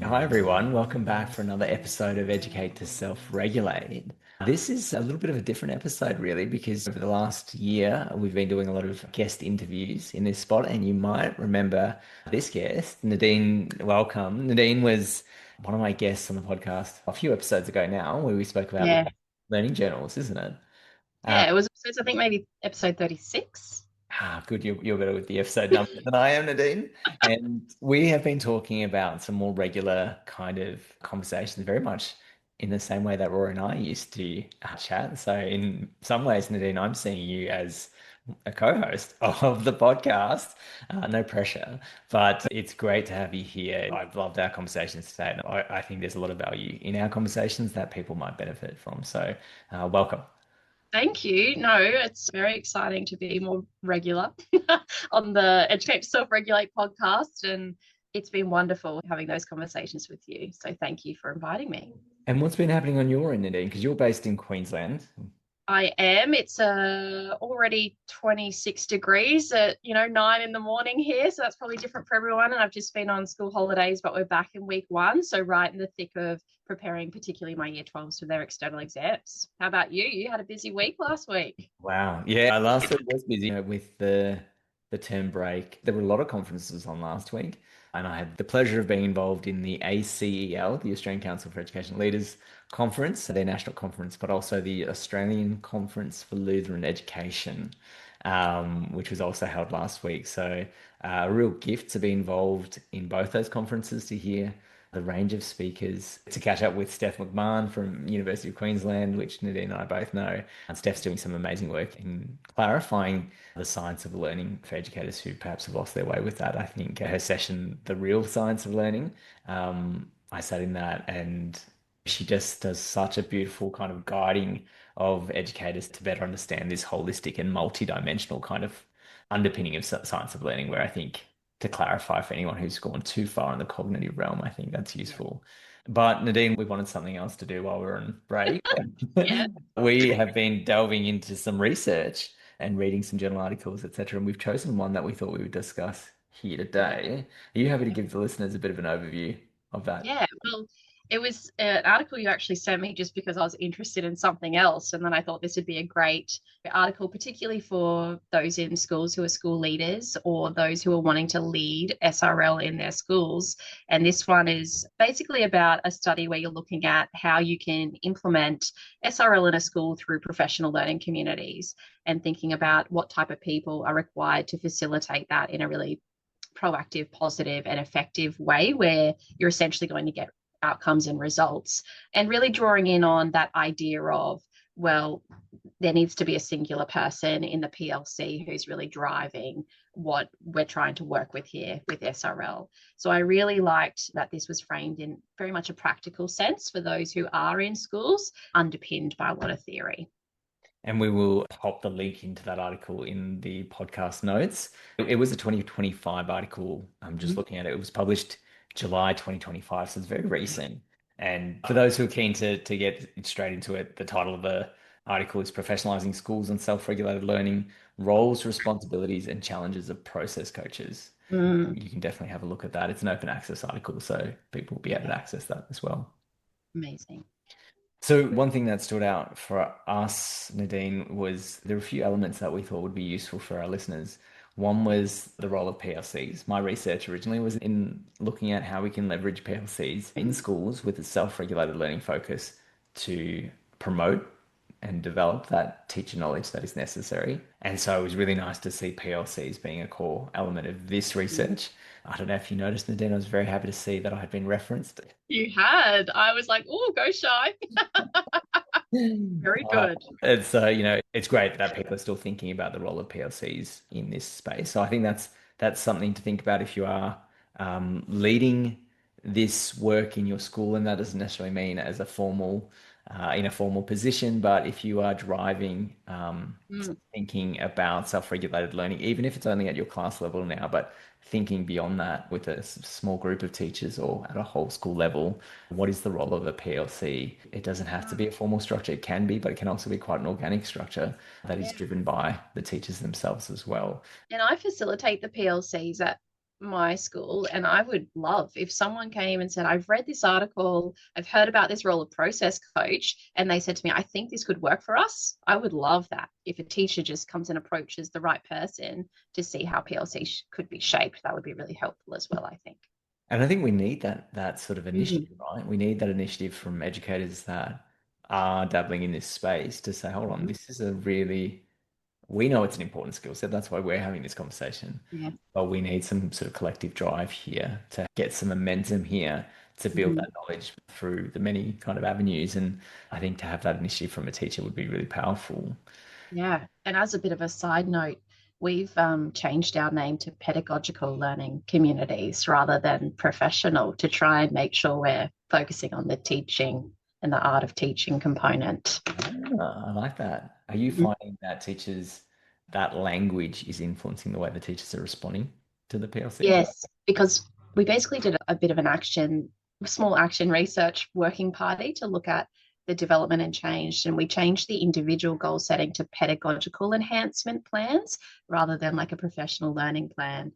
Hi everyone, welcome back for another episode of Educate to Self-Regulate. This is a little bit of a different episode really because over the last year we've been doing a lot of guest interviews in this spot and you might remember this guest, Nadine, welcome. Nadine was one of my guests on the podcast a few episodes ago now where we spoke about Yeah. learning journals, isn't it? Uh, Yeah, it was episodes, I think maybe episode 36. Good. You're better with the episode numbers than I am, Nadine. And we have been talking about some more regular kind of conversations, very much in the same way that Rory and I used to chat. So, in some ways, Nadine, I'm seeing you as a co-host of the podcast. No pressure, but it's great to have you here. I've loved our conversations today, and I think there's a lot of value in our conversations that people might benefit from. So, welcome. Thank you. No, it's very exciting to be more regular on the Educate to Self-Regulate podcast. And it's been wonderful having those conversations with you. So thank you for inviting me. And what's been happening on your end, Nadine? Because you're based in Queensland. I am. It's already 26 degrees at 9 in the morning here, so that's probably different for everyone. And I've just been on school holidays, but we're back in week one, so right in the thick of preparing, particularly my year 12s for their external exams. How about you? You had a busy week last week. Wow. Yeah, last week was busy with the term break. There were a lot of conferences on last week, and I had the pleasure of being involved in the ACEL, the Australian Council for Education Leaders conference, their national conference, but also the Australian Conference for Lutheran Education, which was also held last week. So, a real gift to be involved in both those conferences to hear the range of speakers, to catch up with Steph McMahon from University of Queensland, which Nadine and I both know. And Steph's doing some amazing work in clarifying the science of learning for educators who perhaps have lost their way with that. I think her session, The Real Science of Learning, I sat in that and she just does such a beautiful kind of guiding of educators to better understand this holistic and multi-dimensional kind of underpinning of science of learning, where I think to clarify for anyone who's gone too far in the cognitive realm, I think that's useful. But Nadine, we wanted something else to do while we are on break. Yeah. We have been delving into some research and reading some journal articles, etc. And we've chosen one that we thought we would discuss here today. Are you happy to give the listeners a bit of an overview of that? Yeah, well, it was an article you actually sent me just because I was interested in something else. And then I thought this would be a great article, particularly for those in schools who are school leaders or those who are wanting to lead SRL in their schools. And this one is basically about a study where you're looking at how you can implement SRL in a school through professional learning communities and thinking about what type of people are required to facilitate that in a really proactive, positive, and effective way where you're essentially going to get outcomes and results, and really drawing in on that idea of, well, there needs to be a singular person in the PLC who's really driving what we're trying to work with here with SRL. So I really liked that this was framed in very much a practical sense for those who are in schools, underpinned by a lot of theory. And we will pop the link into that article in the podcast notes. It was a 2025 article. I'm just looking at it. It was published July 2025, so it's very recent. And for those who are keen to get straight into it, the title of the article is Professionalizing Schools and Self-Regulated Learning, Roles, Responsibilities, and Challenges of Process Coaches. Mm, You can definitely have a look at that. It's an open access article, so people will be able to access that as well. amazing. So one thing that stood out for us, Nadine, was there were a few elements that we thought would be useful for our listeners. One was the role of PLCs. My research originally was in looking at how we can leverage PLCs in schools with a self-regulated learning focus to promote and develop that teacher knowledge that is necessary. And so it was really nice to see PLCs being a core element of this research. I don't know if you noticed, Nadine, I was very happy to see that I had been referenced. You had. I was like, oh, go shy. Very good. It's great that people are still thinking about the role of PLCs in this space. So I think that's something to think about if you are leading this work in your school, and that doesn't necessarily mean as a formal in a formal position, but if you are driving Mm, thinking about self-regulated learning, even if it's only at your class level now, but thinking beyond that with a small group of teachers or at a whole school level, what is the role of a PLC? It doesn't have to be a formal structure. It can be, but it can also be quite an organic structure that is yeah. driven by the teachers themselves as well. And I facilitate the PLCs at my school, and I would love if someone came and said, I've read this article, I've heard about this role of process coach, and they said to me, I think this could work for us. I would love that. If a teacher just comes and approaches the right person to see how PLC could be shaped, that would be really helpful as well, I think. And I think we need that sort of Mhm. initiative, right? We need that initiative from educators that are dabbling in this space to say, hold on, Mhm. this is a really, we know it's an important skill set. That's why we're having this conversation. Yeah. But we need some sort of collective drive here to get some momentum here to build Mhm. that knowledge through the many kind of avenues. And I think to have that initiative from a teacher would be really powerful. Yeah. And as a bit of a side note, we've changed our name to pedagogical learning communities rather than professional to try and make sure we're focusing on the teaching and the art of teaching component. I like that. Are you Mhm. finding that that language is influencing the way the teachers are responding to the PLC? Yes, because we basically did a bit of an small action research working party to look at the development and change. And we changed the individual goal setting to pedagogical enhancement plans rather than like a professional learning plan,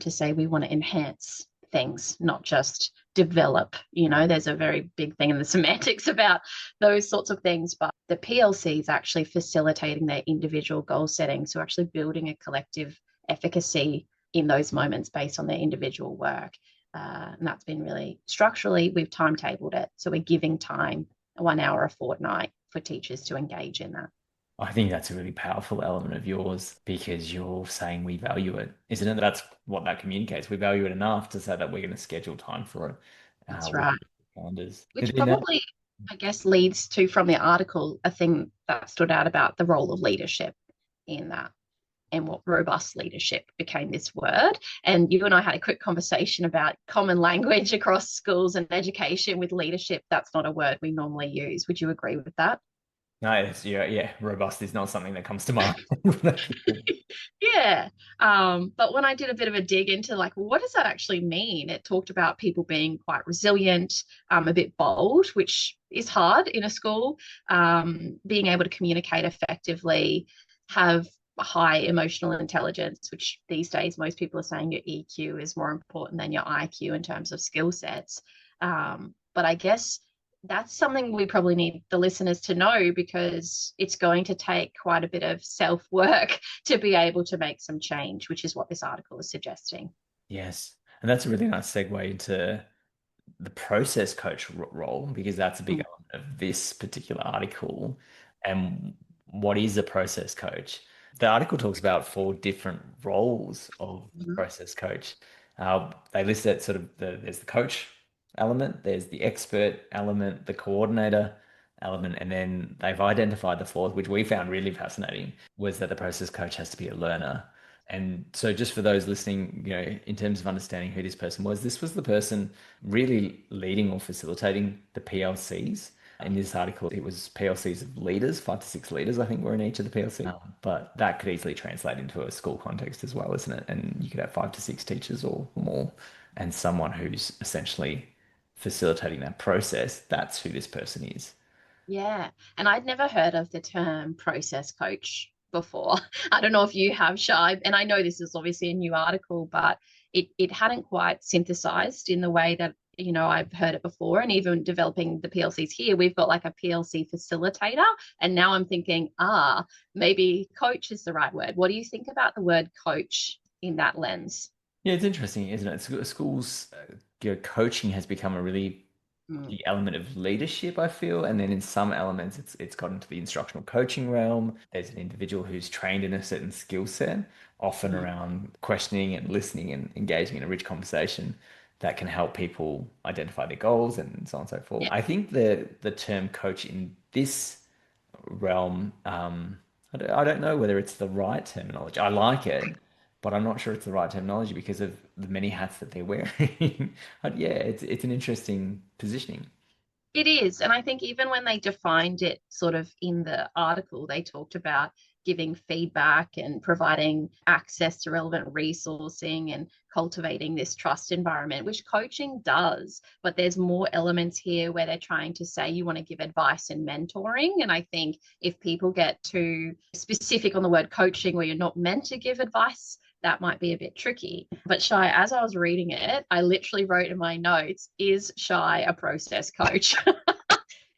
to say we want to enhance things, not just develop. There's a very big thing in the semantics about those sorts of things, but the PLC is actually facilitating their individual goal setting. So actually building a collective efficacy in those moments based on their individual work. And that's been really structurally, we've timetabled it. So we're giving time, 1 hour a fortnight, for teachers to engage in that. I think that's a really powerful element of yours because you're saying we value it, isn't it? That's what that communicates. We value it enough to say that we're going to schedule time for it That's with right. calendars. Which probably, I guess, leads to, from the article, a thing that stood out about the role of leadership in that, and what robust leadership became this word. And you and I had a quick conversation about common language across schools and education with leadership. That's not a word we normally use. Would you agree with that? No, yeah, robust is not something that comes to mind. Yeah. But when I did a bit of a dig into like, what does that actually mean? It talked about people being quite resilient, a bit bold, which is hard in a school, being able to communicate effectively, have high emotional intelligence, which these days most people are saying your EQ is more important than your IQ in terms of skill sets. But I guess that's something we probably need the listeners to know, because it's going to take quite a bit of self work to be able to make some change, which is what this article is suggesting. Yes. And that's a really nice segue into the process coach role because that's a big Mm-hmm. element of this particular article. And what is a process coach? The article talks about four different roles of the process coach. They list it sort of there's the coach element, there's the expert element, the coordinator element, and then they've identified the fourth, which we found really fascinating, was that the process coach has to be a learner. And so, just for those listening, in terms of understanding who this person was, this was the person really leading or facilitating the PLCs. In this article, it was PLCs of leaders, 5 to 6 leaders, I think, were in each of the PLCs. But that could easily translate into a school context as well, isn't it? And you could have 5 to 6 teachers or more, and someone who's essentially facilitating that process. That's who this person is. Yeah. And I'd never heard of the term process coach before. I don't know if you have, Shai. And I know this is obviously a new article, but it hadn't quite synthesized in the way that, I've heard it before. And even developing the PLCs here, we've got like a PLC facilitator. And now I'm thinking, maybe coach is the right word. What do you think about the word coach in that lens? Yeah, it's interesting, isn't it? Schools, coaching has become a really Mm, the element of leadership, I feel. And then in some elements, it's got into the instructional coaching realm. There's an individual who's trained in a certain skill set, often mm, around questioning and listening and engaging in a rich conversation that can help people identify their goals and so on and so forth. yeah. I think the term coach in this realm, I don't know whether it's the right terminology. I like it, but I'm not sure it's the right terminology because of the many hats that they're wearing. But yeah, it's an interesting positioning. It is. And I think even when they defined it sort of in the article, they talked about giving feedback and providing access to relevant resourcing and cultivating this trust environment, which coaching does. But there's more elements here where they're trying to say you want to give advice and mentoring. And I think if people get too specific on the word coaching, where you're not meant to give advice, that might be a bit tricky. But Shy, as I was reading it, I literally wrote in my notes, is Shy a process coach?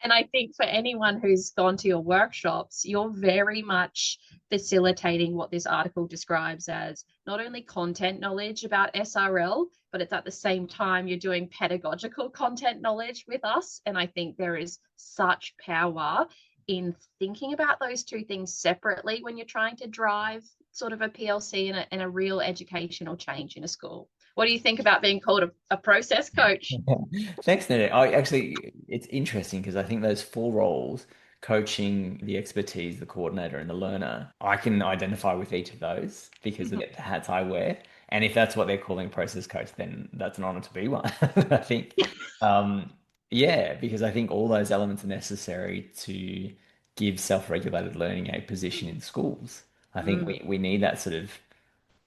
And I think for anyone who's gone to your workshops, you're very much facilitating what this article describes as not only content knowledge about SRL, but it's at the same time you're doing pedagogical content knowledge with us. And I think there is such power in thinking about those two things separately when you're trying to drive sort of a PLC and a real educational change in a school. What do you think about being called a process coach? Thanks, Nene. I actually, it's interesting because I think those four roles, coaching, the expertise, the coordinator, and the learner, I can identify with each of those because of the hats I wear. And if that's what they're calling process coach, then that's an honor to be one. I think, um, yeah, because I think all those elements are necessary to give self-regulated learning a position in schools. I think Mm. we need that sort of,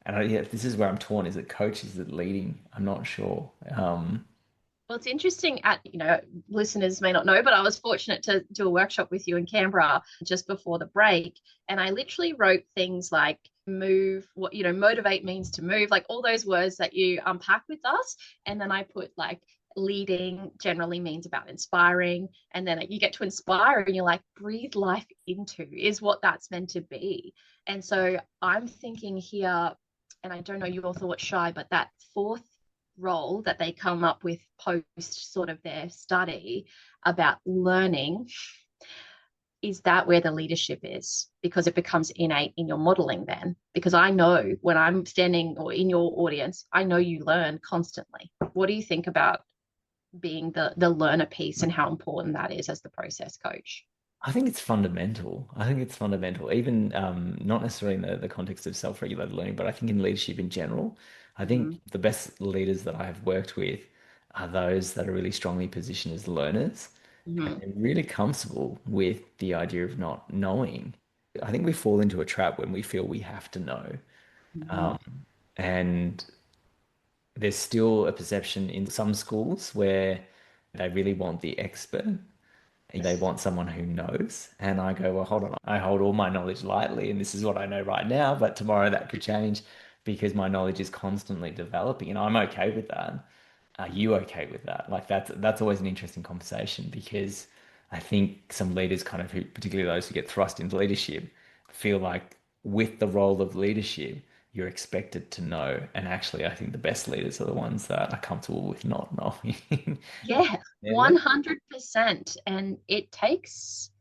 and yeah, this is where I'm torn. Is it coach? Is it leading? I'm not sure. Well, it's interesting listeners may not know, but I was fortunate to do a workshop with you in Canberra just before the break. And I literally wrote things like move, motivate means to move, like all those words that you unpack with us. And then I put like leading generally means about inspiring. And then you get to inspire and you're like, breathe life into is what that's meant to be. And so I'm thinking here, and I don't know your thoughts, Shy, but that fourth role that they come up with post sort of their study about learning, is that where the leadership is? Because it becomes innate in your modeling then. Because I know when I'm standing or in your audience, I know you learn constantly. What do you think about being the learner piece and how important that is as the process coach? I think it's fundamental. I think it's fundamental, even not necessarily in the context of self-regulated learning, but I think in leadership in general. I think Mm-hmm. the best leaders that I have worked with are those that are really strongly positioned as learners Mm-hmm. and really comfortable with the idea of not knowing. I think we fall into a trap when we feel we have to know. Mm-hmm. Um, and there's still a perception in some schools where they really want the expert. They want someone who knows. And I go, well, hold on. I hold all my knowledge lightly, and this is what I know right now. But tomorrow that could change because my knowledge is constantly developing, and I'm okay with that. Are you okay with that? Like that's always an interesting conversation because I think some leaders kind of who, particularly those who get thrust into leadership, feel like with the role of leadership, you're expected to know. And actually, I think the best leaders are the ones that are comfortable with not knowing. Yeah, Yeah. 100%. And it takes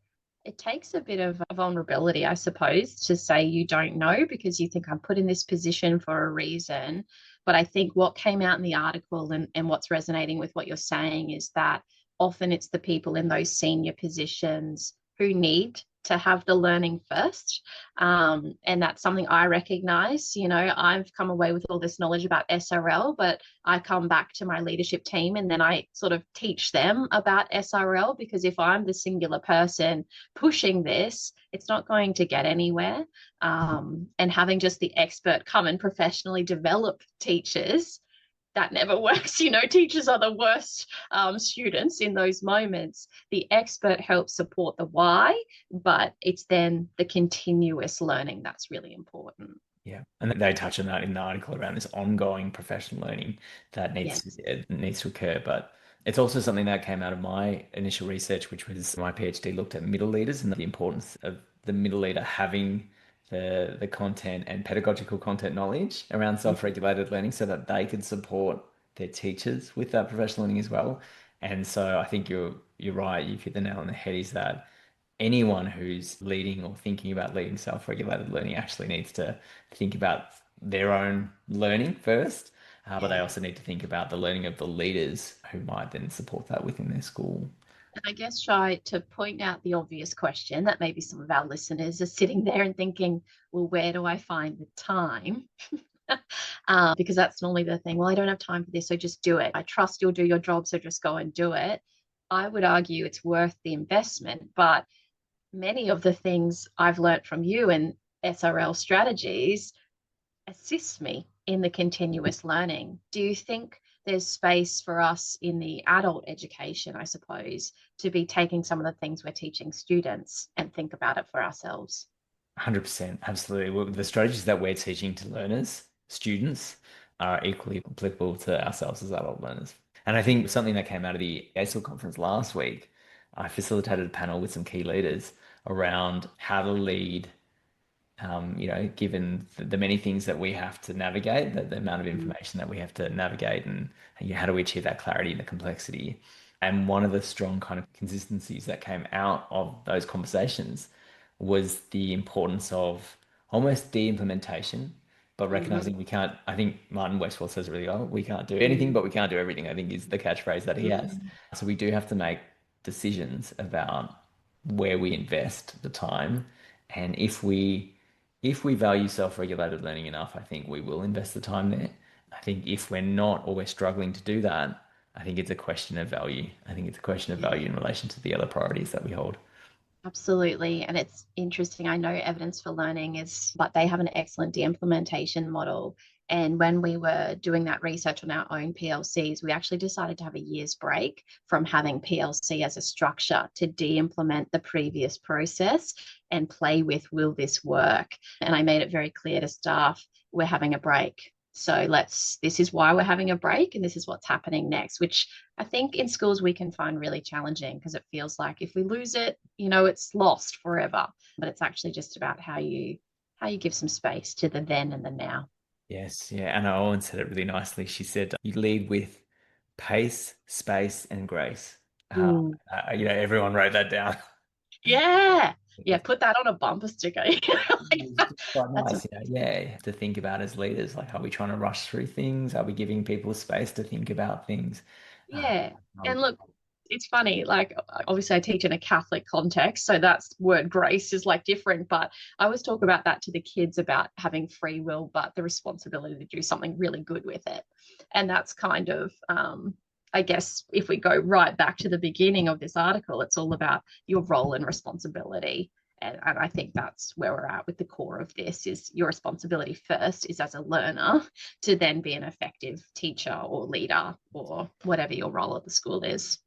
a bit of vulnerability, I suppose, to say you don't know because you think I'm put in this position for a reason. But I think what came out in the article and what's resonating with what you're saying is that often it's the people in those senior positions who need to have the learning first. And that's something I recognize. I've come away with all this knowledge about SRL, but I come back to my leadership team and then I sort of teach them about SRL because if I'm the singular person pushing this, it's not going to get anywhere. And having just the expert come and professionally develop teachers, that never works. Teachers are the worst students in those moments. The expert helps support the why, but it's then the continuous learning that's really important. Yeah, and they touch on that in the article around this ongoing professional learning that Yes. needs to occur. But it's also something that came out of my initial research, which was my PhD looked at middle leaders and the importance of the middle leader having the content and pedagogical content knowledge around self-regulated learning so that they could support their teachers with that professional learning as well. And so I think you're right. You've hit the nail on the head. Is that anyone who's leading or thinking about leading self-regulated learning actually needs to think about their own learning first, but they Yeah. also need to think about the learning of the leaders who might then support that within their school. And I guess, Shy, to point out the obvious question that maybe some of our listeners are sitting there and thinking, well, where do I find the time? Because that's normally the thing. Well, I don't have time for this, so just do it. I trust you'll do your job, so just go and do it. I would argue it's worth the investment, but many of the things I've learned from you and SRL strategies assist me in the continuous learning. Do you think there's space for us in the adult education, I suppose, to be taking some of the things we're teaching students and think about it for ourselves? 100%, absolutely. Well, the strategies that we're teaching to learners students are equally applicable to ourselves as adult learners. And I think something that came out of the ASIL conference last week, I facilitated a panel with some key leaders around how to lead, given the many things that we have to navigate, the amount of Mm, information that we have to navigate, and how do we achieve that clarity and the complexity. And one of the strong kind of consistencies that came out of those conversations was the importance of almost de-implementation, but mhm, recognizing we can't. I think Martin Westwell says really well, we can't do anything, mm, but we can't do everything, I think is the catchphrase that he has. mm, So we do have to make decisions about where we invest the time. And if we value self-regulated learning enough, I think we will invest the time there. I think if we're not or we're struggling to do that, I think it's a question of value. I think it's a question of yeah. value in relation to the other priorities that we hold. Absolutely. And it's interesting. I know Evidence for Learning is, but they have an excellent de-implementation model. And when we were doing that research on our own PLCs, we actually decided to have a year's break from having PLC as a structure to de-implement the previous process and play with, will this work? And I made it very clear to staff, we're having a break. So this is why we're having a break and this is what's happening next, which I think in schools we can find really challenging because it feels like if we lose it, it's lost forever. But it's actually just about how you give some space to the then and the now. Yes, yeah. Anna Owen said it really nicely. She said, you lead with pace, space, and grace. Uh, Mm. everyone wrote that down. Yeah. Yeah, put that on a bumper sticker. Like, It's just quite that's nice, yeah, to think about as leaders. Like, are we trying to rush through things? Are we giving people space to think about things? Uh, Yeah. um, And look, it's funny, like obviously I teach in a Catholic context, so that's word grace is like different, but I always talk about that to the kids about having free will, but the responsibility to do something really good with it. And that's kind of I guess if we go right back to the beginning of this article, it's all about your role and responsibility. And I think that's where we're at with the core of this is your responsibility first is as a learner to then be an effective teacher or leader or whatever your role at the school is.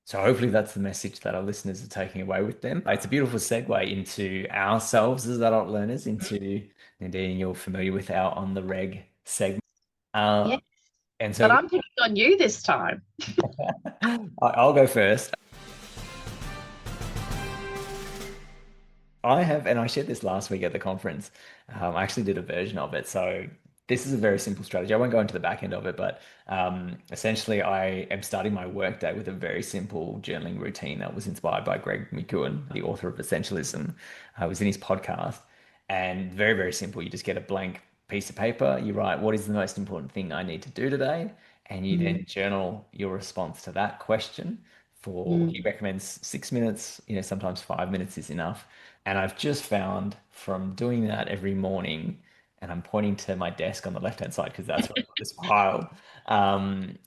so hopefully that's the message that our listeners are taking away with them. It's a beautiful segue into ourselves as adult learners, into Nadine, you're familiar with our on the reg segment. Yeah, And but so I'm picking on you this time. I'll go first. I have, and I shared this last week at the conference. I actually did a version of it. So this is a very simple strategy. I won't go into the back end of it, but essentially, I am starting my workday with a very simple journaling routine that was inspired by Greg McKeown, the author of Essentialism. It was in his podcast, and very, very simple. You just get a blank piece of paper. You write, what is the most important thing I need to do today? And you Mm, then journal your response to that question for, he mm, recommends 6 minutes, sometimes 5 minutes is enough. And I've just found from doing that every morning, and I'm pointing to my desk on the left-hand side because that's where I've got this pile. Um,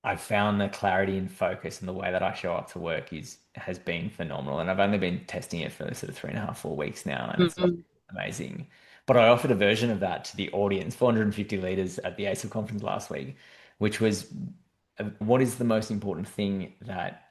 I've found the clarity and focus and the way that I show up to work has been phenomenal. And I've only been testing it for sort of 3.5, 4 weeks now, and it's mm, amazing. But I offered a version of that to the audience, 450 leaders at the ASIL conference last week, which was what is the most important thing that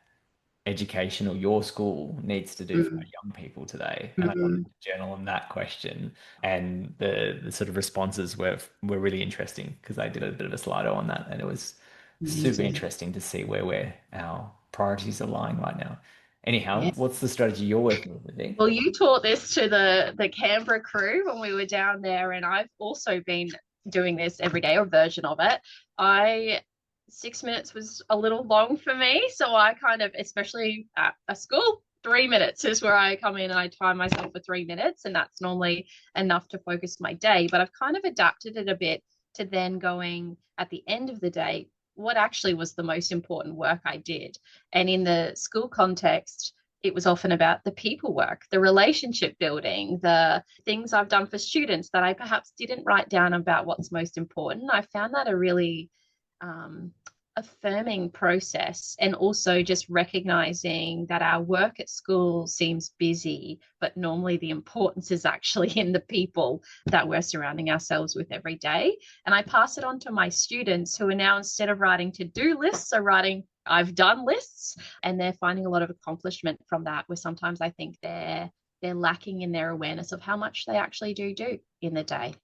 education or your school needs to do for our mm, young people today? And I wanted mm. to journal on that question. And the sort of responses were really interesting because I did a bit of a Slido on that. And it was super Amazing. interesting to see where our priorities are lying right now. Anyhow, Yeah. what's the strategy you're working with, I think? Well, you taught this to the Canberra crew when we were down there, and I've also been doing this every day, or a version of it. I 6 minutes was a little long for me, so I kind of, especially at a school, 3 minutes is where I come in and I time myself for 3 minutes, and that's normally enough to focus my day. But I've kind of adapted it a bit to then going at the end of the day, what actually was the most important work I did. And in the school context, it was often about the people work, the relationship building, the things I've done for students that I perhaps didn't write down about what's most important. I found that a really um, affirming process, and also just recognizing that our work at school seems busy, but normally the importance is actually in the people that we're surrounding ourselves with every day. And I pass it on to my students who are now, instead of writing to-do lists, are writing I've done lists, and they're finding a lot of accomplishment from that, where sometimes I think they're they're lacking in their awareness of how much they actually do in the day.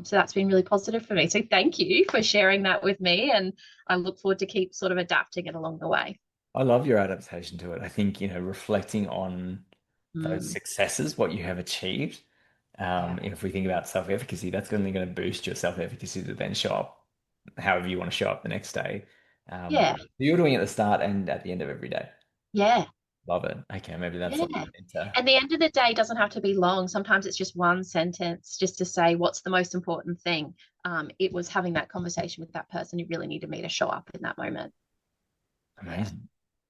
So that's been really positive for me. So thank you for sharing that with me. And I look forward to keep sort of adapting it along the way. I love your adaptation to it. I think, reflecting on those Mm, successes, what you have achieved. yeah. If we think about self-efficacy, that's only going to boost your self-efficacy to then show up however you want to show up the next day. Yeah. You're doing it at the start and at the end of every day. Yeah. Love it. Okay, maybe that's Yeah. something I need to. And the end of the day doesn't have to be long. Sometimes it's just one sentence just to say what's the most important thing. It was having that conversation with that person who really needed me to show up in that moment. Yeah. Amazing.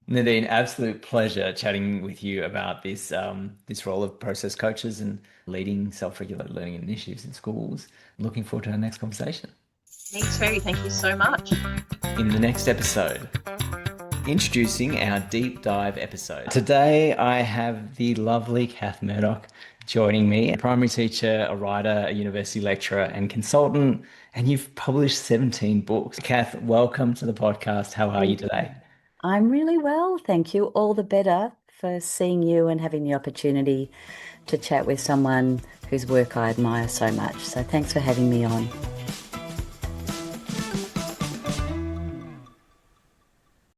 Nadine, absolute pleasure chatting with you about this role of process coaches and leading self-regulated learning initiatives in schools. Looking forward to our next conversation. Me too. Thank you so much. In the next episode, introducing our deep dive episode. Today, I have the lovely Kath Murdoch joining me, a primary teacher, a writer, a university lecturer, and consultant, and you've published 17 books. Kath, welcome to the podcast. How are you Thank today? you. I'm really well, thank you. All the better for seeing you and having the opportunity to chat with someone whose work I admire so much. So thanks for having me on.